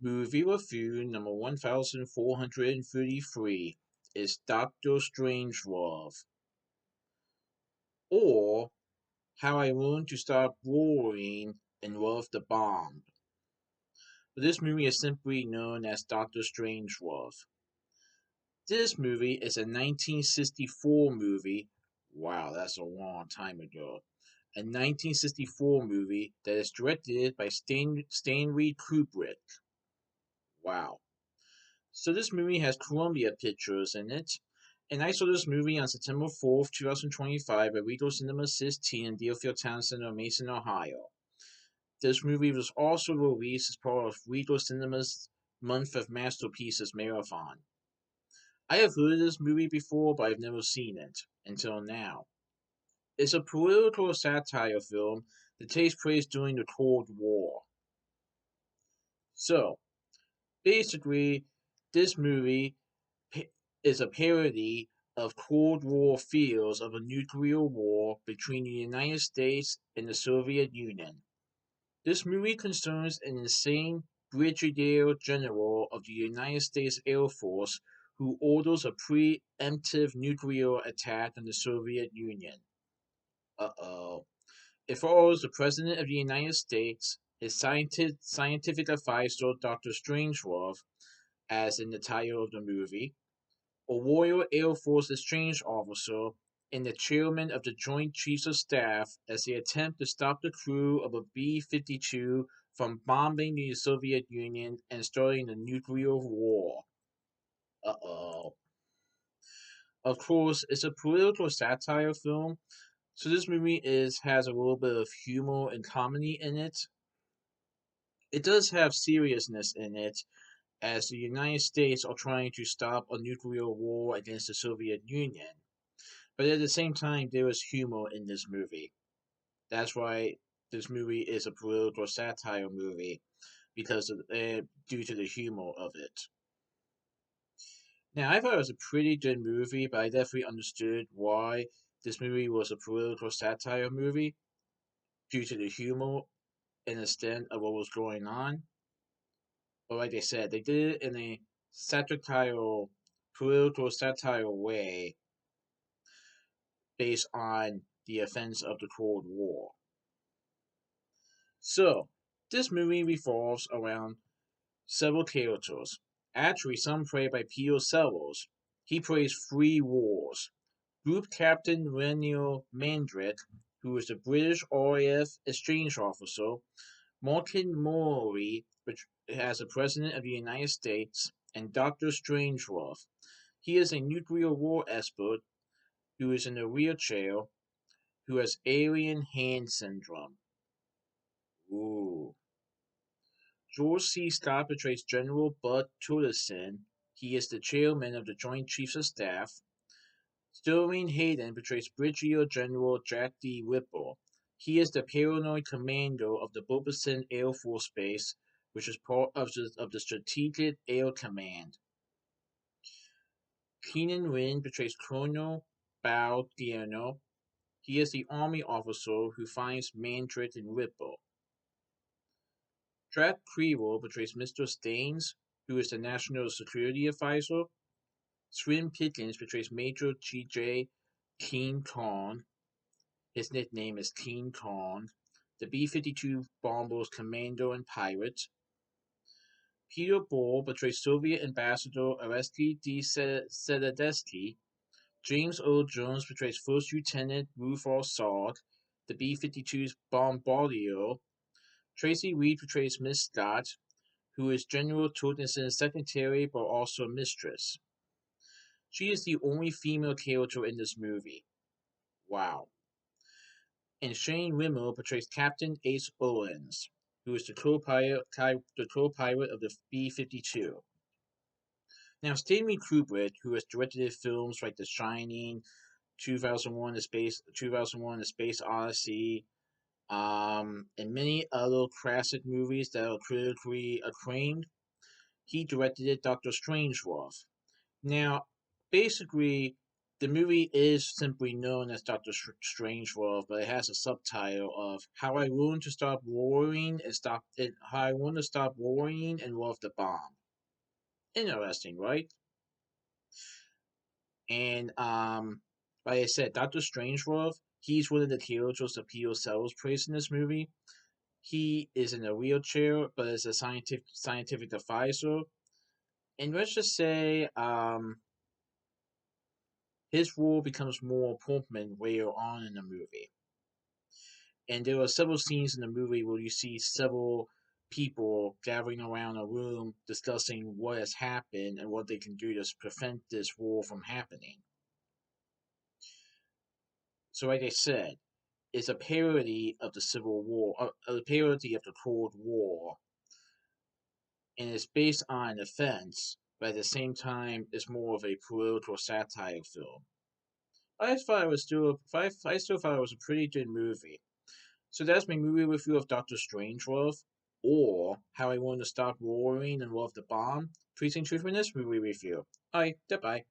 Movie review number 1433 is Doctor Strangelove, or How I Learned to Stop Worrying and Love the Bomb. But this movie is simply known as Doctor Strangelove. This movie is a 1964 movie. Wow, that's a long time ago. A 1964 movie that is directed by Stanley Kubrick. Wow. So this movie has Columbia Pictures in it, and I saw this movie on September 4th, 2025 at Regal Cinemas 16 in Deerfield Towne Center, Mason, Ohio. This movie was also released as part of Regal Cinemas' Month of Masterpieces Marathon. I have heard of this movie before, but I've never seen it until now. It's a political satire film that takes place during the Cold War. So, basically, this movie is a parody of Cold War fears of a nuclear war between the United States and the Soviet Union. This movie concerns an insane brigadier general of the United States Air Force who orders a preemptive nuclear attack on the Soviet Union. Uh-oh. It follows the President of the United States, his scientific advisor, Dr. Strangelove, as in the title of the movie, a Royal Air Force exchange officer, and the chairman of the Joint Chiefs of Staff as they attempt to stop the crew of a B 52 from bombing the Soviet Union and starting a nuclear war. Uh oh. Of course, it's a political satire film, so this movie has a little bit of humor and comedy in it. It does have seriousness in it, as the United States are trying to stop a nuclear war against the Soviet Union. But at the same time, there is humor in this movie. That's why this movie is a political satire movie due to the humor of it. Now, I thought it was a pretty good movie, but I definitely understood why this movie was a political satire movie due to the humor and extent of what was going on. But like I said, they did it in a satirical, political satire way based on the events of the Cold War. So, this movie revolves around several characters. Actually, some played by Peter Sellers. He plays three roles. Group Captain Renier Mandrick, who is a British RAF exchange officer, Martin Murray, which as the President of the United States, and Dr. Strangelove. He is a nuclear war expert who is in a wheelchair who has alien hand syndrome. Ooh. George C. Scott portrays General Bud Tullerson. He is the chairman of the Joint Chiefs of Staff. Sterling Hayden portrays Brigadier General Jack D. Whipple. He is the paranoid commander of the Bulberson Air Force Base, which is part of the Strategic Air Command. Keenan Wynn portrays Colonel Bao Diano. He is the Army officer who finds Mandrick and Whipple. Track Creeville portrays Mr. Staines, who is the National Security Advisor. Swin Pickens portrays Major G.J. King Kong. His nickname is King Kong, the B-52 bomber's commander and pilot. Peter Ball portrays Soviet Ambassador Oresky D. Sedadesky. James Earl Jones portrays First Lieutenant Rufus Sark, the B-52's bombardier. Tracy Reed portrays Miss Scott, who is General Torkinson's secretary but also mistress. She is the only female character in this movie. Wow. And Shane Rimmer portrays Captain Ace Owens, who is the co-pilot of the B-52. Now, Stanley Kubrick, who has directed films like The Shining, 2001: A Space Odyssey, and many other classic movies that are critically acclaimed, he directed Doctor Strangelove. Now, basically, The movie is simply known as Doctor Strangelove, but it has a subtitle of "How I Learned to Stop Worrying and Stop It. How I Learned to Stop Worrying and Love the Bomb." Interesting, right? And like I said, Doctor Strangelove, he's one of the characters that Peter Sellers plays in this movie. He is in a wheelchair, but is a scientific advisor. And let's just say, his role becomes more important later on in the movie. And there are several scenes in the movie where you see several people gathering around a room discussing what has happened and what they can do to prevent this war from happening. So, like I said, it's a parody of the Civil War, a parody of the Cold War, and it's based on events, but at the same time, it's more of a political satire film. I still thought it was a pretty good movie. So that's my movie review of Doctor Strangelove, or How I Learned to Stop Worrying and Love the Bomb. Please include in this movie review. Alright, goodbye.